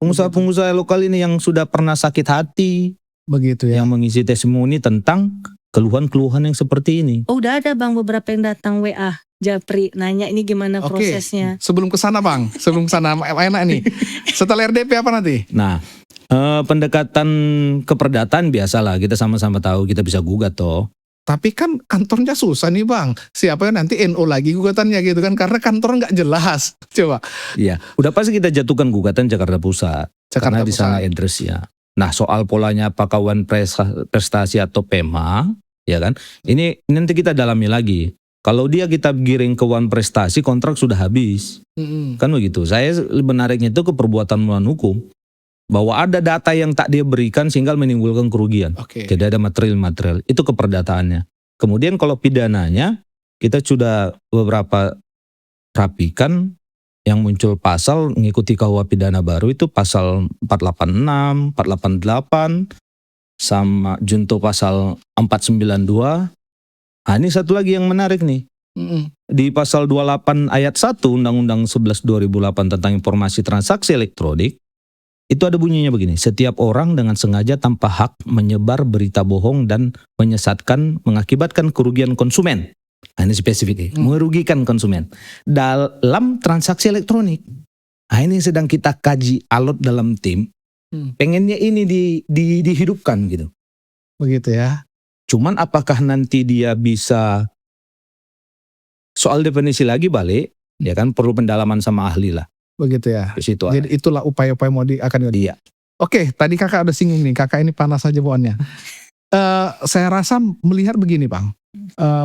pengusaha-pengusaha lokal ini yang sudah pernah sakit hati, begitu ya, yang mengisi testimoni tentang keluhan-keluhan yang seperti ini. Oh, udah ada Bang beberapa yang datang WA Japri nanya ini gimana prosesnya. Sebelum ke sana Bang, enak nih. Setelah RDP apa nanti? Nah, pendekatan keperdataan biasalah, kita sama-sama tahu kita bisa gugat toh. Tapi kan kantornya susah nih Bang. Siapa yang nanti NO lagi gugatannya gitu kan, karena kantor nggak jelas. Coba. Iya, udah pasti kita jatuhkan gugatan Jakarta Pusat. Karena di sana address-nya. Nah, soal polanya apakah One Prestasi atau PEMA, ya kan? Ini nanti kita dalami lagi. Kalau kita giring ke One Prestasi, kontrak sudah habis. Kan begitu. Saya menariknya itu ke perbuatan melawan hukum. Bahwa ada data yang tak dia berikan sehingga menimbulkan kerugian. Tidak ada material-material. Itu keperdataannya. Kemudian kalau pidananya, kita sudah beberapa rapikan yang muncul pasal mengikuti KUH pidana baru itu pasal 486, 488, sama junto pasal 492. Nah, ini satu lagi yang menarik nih. Di pasal 28 ayat 1 Undang-Undang 11 2008 tentang informasi transaksi elektronik, itu ada bunyinya begini, setiap orang dengan sengaja tanpa hak menyebar berita bohong dan menyesatkan mengakibatkan kerugian konsumen. Nah, ini spesifik, merugikan konsumen dalam transaksi elektronik. Nah, ini sedang kita kaji alot dalam tim. Pengennya ini dihidupkan gitu. Begitu ya. Cuman apakah nanti dia bisa, soal definisi lagi balik, ya kan perlu pendalaman sama ahli lah. Begitu ya. Situ jadi itulah upaya-upaya akan Iya. Oke, tadi kakak ada singgung nih, kakak ini panas aja bawaannya. Saya rasa melihat begini Bang,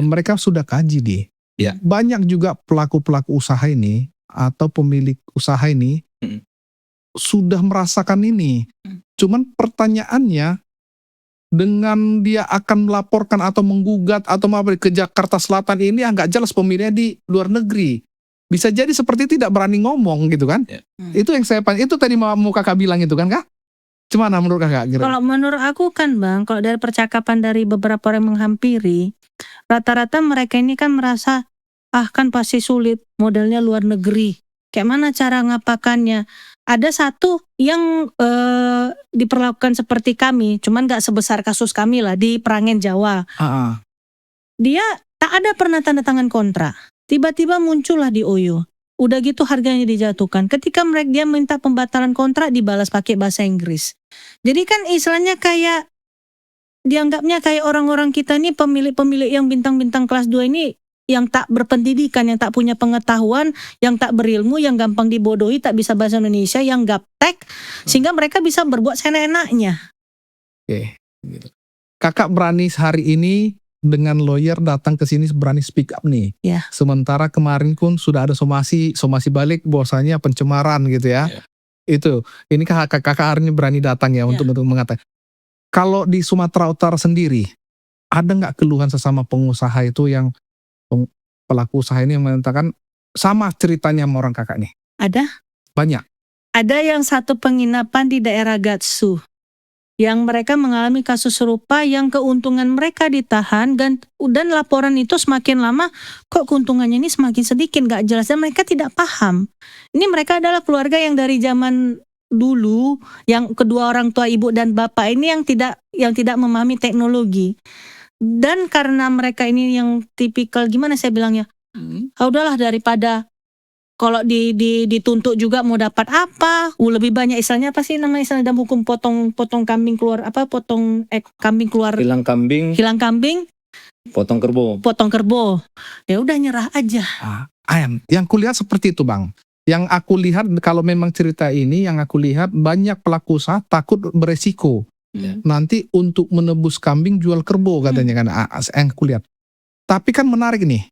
mereka sudah kaji nih. Ya. Banyak juga pelaku-pelaku usaha ini atau pemilik usaha ini sudah merasakan ini. Cuman pertanyaannya, dengan dia akan melaporkan atau menggugat atau ke Jakarta Selatan ini nggak jelas pemilihnya di luar negeri. Bisa jadi seperti tidak berani ngomong gitu kan. Itu yang itu tadi mau kakak bilang itu kan Kak? Gimana menurut kakak? Kalau menurut aku kan Bang, kalau dari percakapan dari beberapa orang yang menghampiri, rata-rata mereka ini kan merasa, kan pasti sulit, modelnya luar negeri. Kayak mana cara ngapakannya? Ada satu yang diperlakukan seperti kami, cuman gak sebesar kasus kami lah, di Perangen Jawa. Dia tak ada pernah tanda tangan kontrak. Tiba-tiba muncullah di OYO. Udah gitu harganya dijatuhkan. Ketika dia minta pembatalan kontrak, dibalas pakai bahasa Inggris. Jadi kan istilahnya kayak, dianggapnya kayak orang-orang kita ini pemilik-pemilik yang bintang-bintang kelas 2 ini, yang tak berpendidikan, yang tak punya pengetahuan, yang tak berilmu, yang gampang dibodohi, tak bisa bahasa Indonesia, yang gaptek, sehingga mereka bisa berbuat seenak-enaknya. Oke. Kakak berani hari ini dengan lawyer datang ke sini berani speak up nih. Ya. Sementara kemarin pun sudah ada somasi balik bahwasanya pencemaran gitu ya. Itu. Ini kakak hari ini berani datang ya untuk mengatakan. Kalau di Sumatera Utara sendiri, ada nggak keluhan sesama pengusaha itu yang pelaku usaha ini yang mengatakan sama ceritanya sama orang kakak nih? Ada. Banyak. Ada yang satu penginapan di daerah Gatsu, yang mereka mengalami kasus serupa yang keuntungan mereka ditahan dan laporan itu semakin lama kok keuntungannya ini semakin sedikit, gak jelas, dan mereka tidak paham. Ini mereka adalah keluarga yang dari zaman dulu, yang kedua orang tua ibu dan bapak ini yang tidak memahami teknologi. Dan karena mereka ini yang tipikal, gimana saya bilangnya, udahlah daripada kalau dituntut juga mau dapat apa, lebih banyak istilahnya apa sih nama istilah dalam hukum potong kambing keluar kambing keluar, hilang kambing, potong kerbo. Ya udah nyerah aja. Yang kulihat seperti itu Bang. Yang aku lihat kalau memang cerita ini, yang aku lihat banyak pelaku usaha takut beresiko. Nanti untuk menebus kambing jual kerbau katanya kan, yang aku lihat. Tapi kan menarik nih,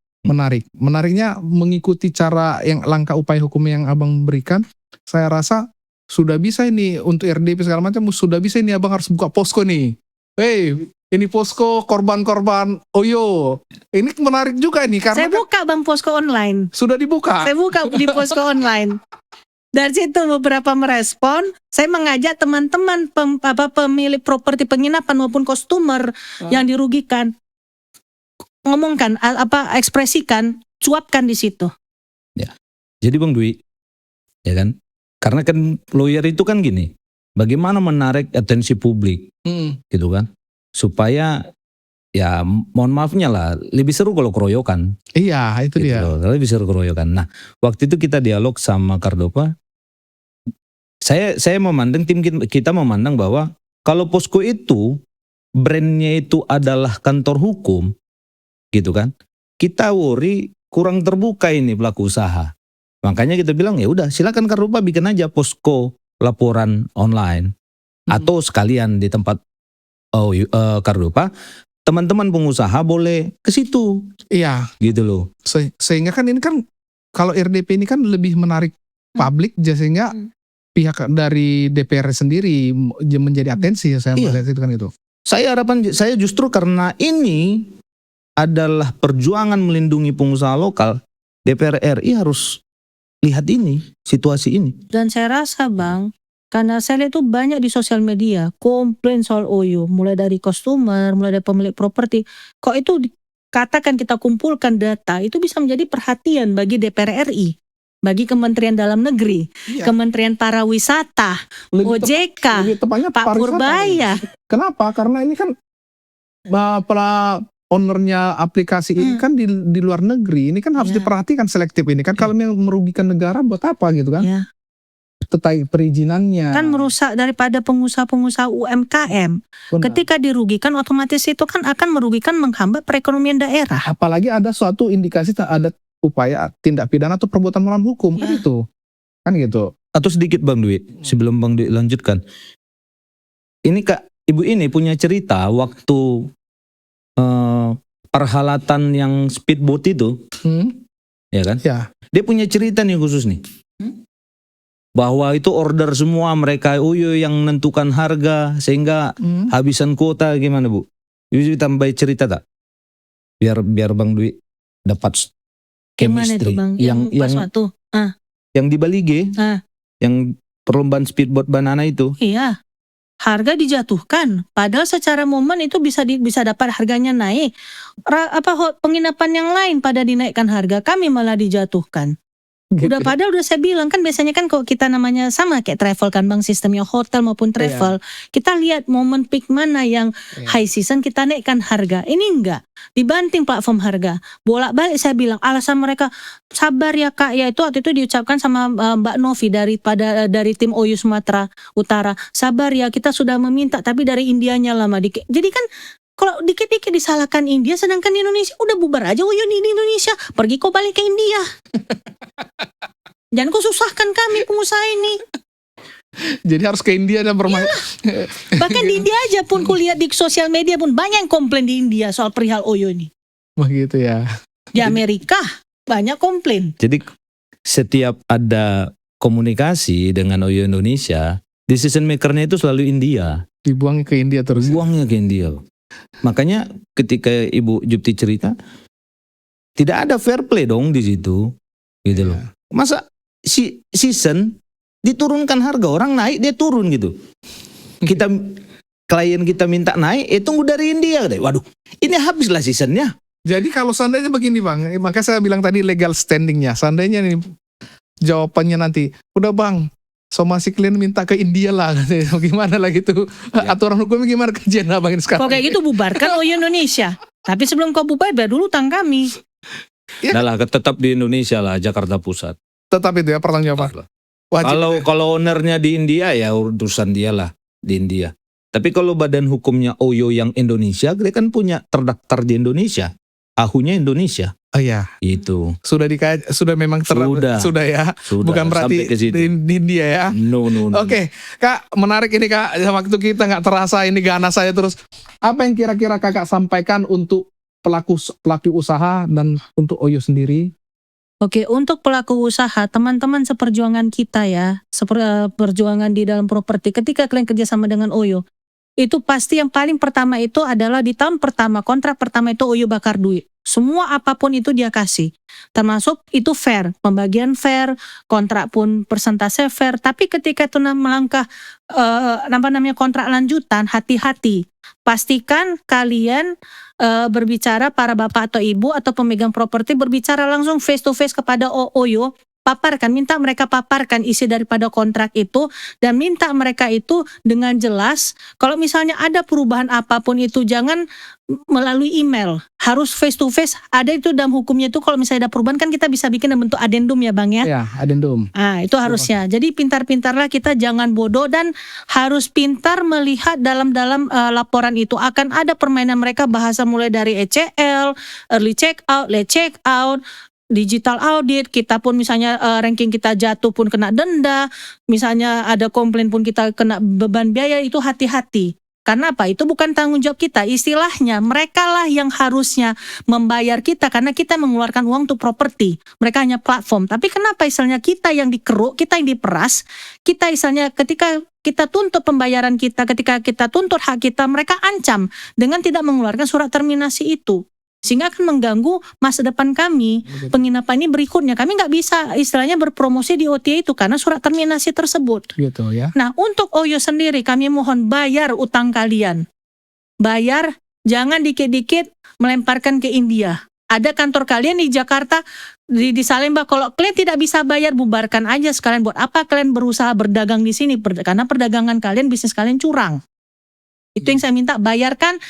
menariknya mengikuti cara yang langkah upaya hukum yang abang berikan. Saya rasa sudah bisa ini untuk RDP segala macam, sudah bisa ini abang harus buka posko nih. Ini posko korban-korban Oyo. Ini menarik juga nih karena Saya buka Bang posko online. sudah dibuka. Saya buka di posko online. Dari situ beberapa merespon. Saya mengajak teman-teman pemilik properti penginapan maupun customer yang dirugikan, ngomongkan ekspresikan, cuapkan di situ. Ya. Jadi Bang Dwi, ya kan? Karena kan lawyer itu kan gini, bagaimana menarik atensi publik, gitu kan? Supaya ya mohon maafnya lah, lebih seru kalau keroyokan. Iya, itu Gitu dia. loh, lebih seru keroyokan. Nah, waktu itu kita dialog sama Kardopa. Saya memandang, tim kita memandang bahwa kalau posko itu brandnya itu adalah kantor hukum, gitu kan? Kita worry kurang terbuka ini pelaku usaha. Makanya kita bilang ya udah silakan Kardopa bikin aja posko laporan online atau sekalian di tempat Kardopa, teman-teman pengusaha boleh ke situ. Iya, Gitu loh. sehingga kan ini kan kalau RDP ini kan lebih menarik publik, sehingga pihak dari DPR sendiri menjadi atensi, saya Iya. melihat itu kan itu. Saya justru karena ini adalah perjuangan melindungi pengusaha lokal, DPR RI harus lihat ini, situasi ini. Dan saya rasa Bang, karena saya lihat itu banyak di sosial media komplain soal Oyo, mulai dari customer, mulai dari pemilik properti. Kok itu katakan kita kumpulkan data, itu bisa menjadi perhatian bagi DPR RI, bagi Kementerian Dalam Negeri, Iya. Kementerian Pariwisata, OJK, Lebih tepatnya Pak pariwisata. Purbaya. Kenapa? Karena ini kan para ownernya aplikasi ini kan di luar negeri. Ini kan harus Iya. diperhatikan selektif ini kan. Kalau yang merugikan negara buat apa gitu kan? Ya. Terkait perizinannya. Kan merusak daripada pengusaha-pengusaha UMKM. Benar. Ketika dirugikan, otomatis itu kan akan merugikan, menghambat perekonomian daerah. Apalagi ada suatu indikasi ada upaya tindak pidana atau perbuatan melawan hukum kan Ya. itu. Kan gitu. Atau sedikit Bang Dwi, sebelum Bang Dwi lanjutkan. Ini Kak, Ibu ini punya cerita waktu perhelatan yang speedboat itu, ya kan? Ya. Dia punya cerita nih khusus nih. Bahwa itu order semua mereka Oyo yang menentukan harga sehingga habisan kuota gimana Bu? Ibu tambah cerita tak? Biar Bang Dwi dapat Gimana itu chemistry. Bang? Pas waktu. Yang di Bali G, yang perlombaan speedboat banana itu. Iya. Harga dijatuhkan, padahal secara momen itu bisa dapat harganya naik. Penginapan yang lain pada dinaikkan harga, kami malah dijatuhkan. Gitu. Padahal udah saya bilang kan biasanya kan kalau kita namanya sama kayak travel kan Bang, sistemnya hotel maupun travel. Kita lihat momen peak mana yang high season kita naikkan harga. Ini enggak. Dibanting platform harga. Bolak-balik saya bilang alasan mereka sabar ya Kak, ya itu waktu itu diucapkan sama Mbak Novi dari tim Oyo Sumatera Utara. Sabar ya, kita sudah meminta tapi dari Indianya lama dikit. Jadi kan kalau dikit-dikit disalahkan India, sedangkan di Indonesia udah bubar aja Oyo di Indonesia. Pergi kau balik ke India. Jangan kau susahkan kami pengusaha ini. Jadi harus ke India dan bermain. Bahkan di India aja pun kulihat di sosial media pun banyak yang komplain di India soal perihal Oyo ini. Begitu ya. Di Amerika banyak komplain. Jadi setiap ada komunikasi dengan Oyo Indonesia, decision makernya itu selalu India. Dibuang ke India terus. Buangnya ke India. Makanya ketika Ibu Jupti cerita, tidak ada fair play dong di situ, gitu loh. Masa season diturunkan harga, orang naik dia turun gitu. Klien kita minta naik, tunggu dari India. Waduh, ini habislah seasonnya. Jadi kalau seandainya begini Bang, maka saya bilang tadi legal standingnya. Seandainya nih jawabannya nanti, udah Bang, somasi klien minta ke India lah. Gimana lah gitu. Aturan hukumnya gimana kajian Abang ini sekarang? Kalau kayak gitu bubarkan Oyo Indonesia. Tapi sebelum kau bubar, bayar dulu utang kami. Nah lah, tetap di Indonesia lah, Jakarta Pusat. Tetap itu ya pertanggungjawaban. Kalau ownernya di India ya urusan dia lah di India. Tapi kalau badan hukumnya Oyo yang Indonesia, dia kan punya terdaftar di Indonesia. ahunya Indonesia. Oh iya, Itu. sudah memang sudah ya. Sudah. Bukan berarti Sampai ke situ. di India ya. No. Oke, Kak, menarik ini Kak. Waktu kita nggak terasa ini ganas saya terus. Apa yang kira-kira Kakak sampaikan untuk pelaku usaha dan untuk Oyo sendiri? Oke, untuk pelaku usaha, teman-teman seperjuangan kita ya, perjuangan di dalam properti, ketika kalian kerjasama dengan Oyo, itu pasti yang paling pertama itu adalah di tahun pertama, kontrak pertama itu Oyo bakar duit. Semua apapun itu dia kasih. Termasuk itu fair, pembagian fair, kontrak pun persentase fair. Tapi ketika itu melangkah kontrak lanjutan, hati-hati. Pastikan kalian berbicara, para bapak atau ibu atau pemegang properti berbicara langsung face to face kepada Oyo. Minta mereka paparkan isi daripada kontrak itu dan minta mereka itu dengan jelas. Kalau misalnya ada perubahan apapun itu jangan melalui email, harus face to face. Ada itu dalam hukumnya itu kalau misalnya ada perubahan kan kita bisa bikin dalam bentuk adendum ya Bang ya. Ya, adendum. Itu harusnya. Jadi pintar-pintarlah kita, jangan bodoh dan harus pintar melihat dalam laporan itu akan ada permainan mereka, bahasa mulai dari ECL, early check out, late check out, digital audit. Kita pun misalnya ranking kita jatuh pun kena denda, misalnya ada komplain pun kita kena beban biaya. Itu hati-hati. Karena apa? Itu bukan tanggung jawab kita. Istilahnya mereka lah yang harusnya membayar kita karena kita mengeluarkan uang untuk properti. Mereka hanya platform. Tapi kenapa istilahnya kita yang dikeruk, kita yang diperas, kita istilahnya ketika kita tuntut pembayaran kita, ketika kita tuntut hak kita, mereka ancam dengan tidak mengeluarkan surat terminasi itu. Sehingga akan mengganggu masa depan kami. Penginapan ini berikutnya kami nggak bisa istilahnya berpromosi di OTA itu karena surat terminasi tersebut. Gitu ya. Nah, untuk Oyo sendiri kami mohon bayar utang kalian. Bayar, jangan dikit-dikit melemparkan ke India. Ada kantor kalian di Jakarta, di Salemba. Kalau kalian tidak bisa bayar, bubarkan aja sekalian. Buat apa kalian berusaha berdagang di sini? Karena perdagangan kalian, bisnis kalian curang. Itu yang saya minta, bayarkan.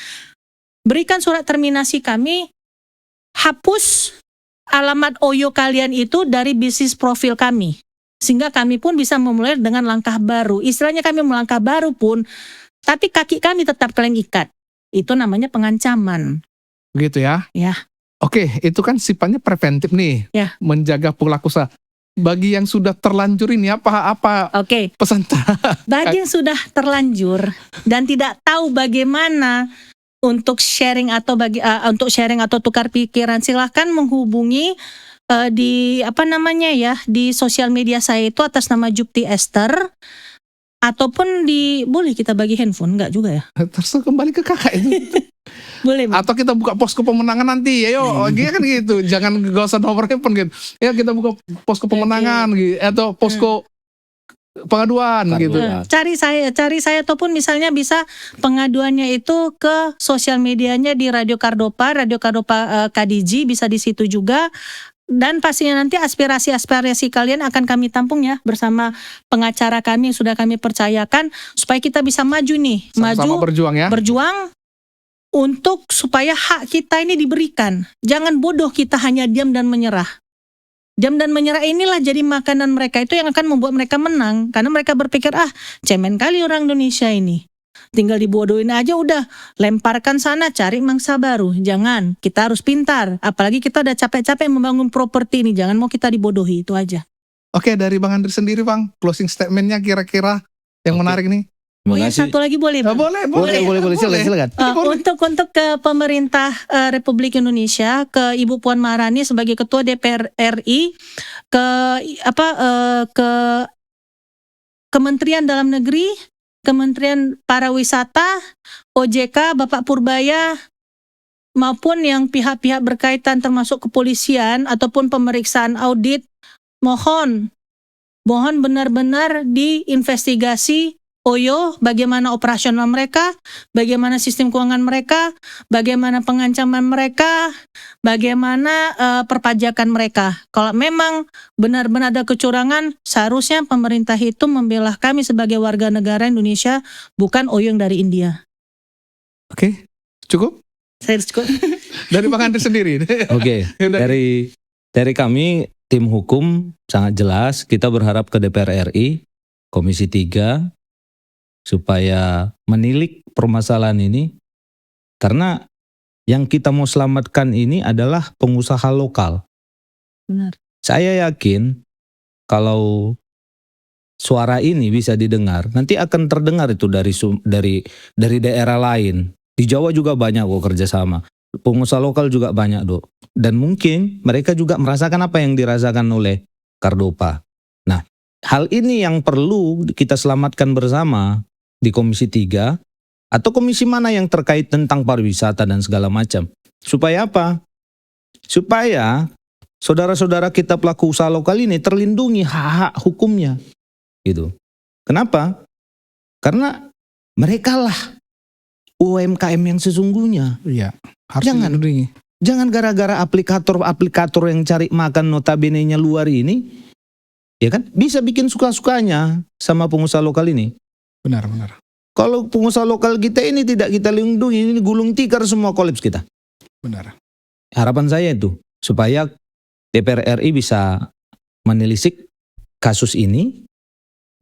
Berikan surat terminasi kami, hapus alamat Oyo kalian itu dari bisnis profil kami. Sehingga kami pun bisa memulai dengan langkah baru. Istilahnya kami melangkah baru pun, tapi kaki kami tetap kalian ikat. Itu namanya pengancaman. Begitu ya? Ya. Oke, itu kan sifatnya preventif nih. Ya. Menjaga pelaku usaha. Bagi yang sudah terlanjur ini apa Oke. pesan? Bagi yang sudah terlanjur dan tidak tahu bagaimana untuk sharing atau tukar pikiran, silahkan menghubungi di di sosial media saya itu atas nama Jupti Esther, ataupun boleh kita bagi handphone enggak juga ya? Terus kembali ke kakak itu. Boleh. Atau kita buka posko pemenangan nanti, ayo, kan gitu. Jangan gak usah nomor handphone gitu. Ya kita buka posko pemenangan gitu, atau posko pengaduan gitu. Cari saya ataupun misalnya bisa pengaduannya itu ke sosial medianya di Radio Kardopa Kadiji, bisa di situ juga. Dan pastinya nanti aspirasi kalian akan kami tampung ya bersama pengacara kami yang sudah kami percayakan supaya kita bisa maju nih, Sama-sama berjuang ya. Berjuang untuk supaya hak kita ini diberikan. Jangan bodoh kita hanya diam dan menyerah. Diam dan menyerah inilah jadi makanan mereka, itu yang akan membuat mereka menang. Karena mereka berpikir, cemen kali orang Indonesia ini. Tinggal dibodohin aja udah, lemparkan sana cari mangsa baru. Jangan, kita harus pintar. Apalagi kita udah capek-capek membangun properti ini, jangan mau kita dibodohi, itu aja. Oke, dari Bang Andri sendiri Bang, closing statementnya kira-kira yang menarik nih. Satu lagi boleh Bang? Boleh. Silakan. Untuk ke pemerintah Republik Indonesia, ke Ibu Puan Maharani sebagai Ketua DPR RI, ke Kementerian Dalam Negeri, Kementerian Pariwisata, OJK, Bapak Purbaya, maupun yang pihak-pihak berkaitan termasuk kepolisian ataupun pemeriksaan audit, mohon benar-benar diinvestigasi Oyo, bagaimana operasional mereka, bagaimana sistem keuangan mereka, bagaimana pengancaman mereka, bagaimana perpajakan mereka. Kalau memang benar-benar ada kecurangan, seharusnya pemerintah itu membela kami sebagai warga negara Indonesia, bukan Oyo yang dari India. Oke, cukup? Saya cukup. Dari Bang Andri sendiri. Oke, dari kami tim hukum sangat jelas, kita berharap ke DPR RI, Komisi 3, supaya menilik permasalahan ini, karena Yang kita mau selamatkan ini adalah pengusaha lokal. Benar. Saya yakin kalau suara ini bisa didengar, nanti akan terdengar itu dari daerah lain. Di Jawa juga banyak kok kerjasama. Pengusaha lokal juga banyak, Dok. Dan mungkin mereka juga merasakan apa yang dirasakan oleh Kardopa. Nah, hal ini yang perlu kita selamatkan bersama di Komisi 3 atau komisi mana yang terkait tentang pariwisata dan segala macam. Supaya apa? Supaya saudara-saudara kita pelaku usaha lokal ini terlindungi hak-hak hukumnya. Gitu. Kenapa? Karena mereka lah UMKM yang sesungguhnya. Iya. Harus Jangan. dilindungi. Jangan gara-gara aplikator-aplikator yang cari makan notabene-nya luar ini, ya kan, bisa bikin suka-sukanya sama pengusaha lokal ini. Benar, benar. Kalau pengusaha lokal kita ini tidak kita lindungi, ini gulung tikar semua kolaps kita. Benar. Harapan saya itu, supaya DPR RI bisa menelisik kasus ini,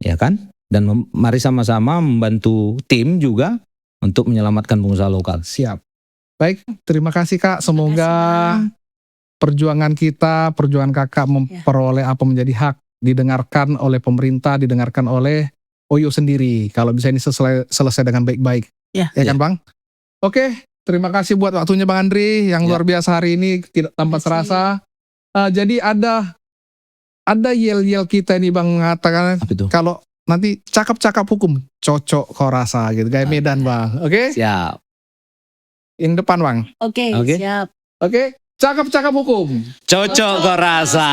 ya kan, dan mari sama-sama membantu tim juga untuk menyelamatkan pengusaha lokal. Siap. Baik, terima kasih Kak. Semoga Terima kasih, perjuangan kita, perjuangan Kakak memperoleh apa menjadi hak, didengarkan oleh pemerintah, didengarkan oleh OYO sendiri. Kalau bisa ini selesai dengan baik-baik. Ya. Kan Bang? Oke, terima kasih buat waktunya Bang Andri yang luar biasa hari ini, tidak tanpa terasa. Jadi ada yel-yel kita ini Bang mengatakan Apa itu? kalau nanti cakap-cakap hukum cocok kau rasa gitu, kayak Medan Bang. Oke? Siap. Yang depan Bang. Oke, Oke. siap. Oke? Cakap-cakap hukum. Cocok kau rasa.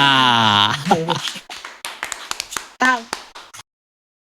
Tahu.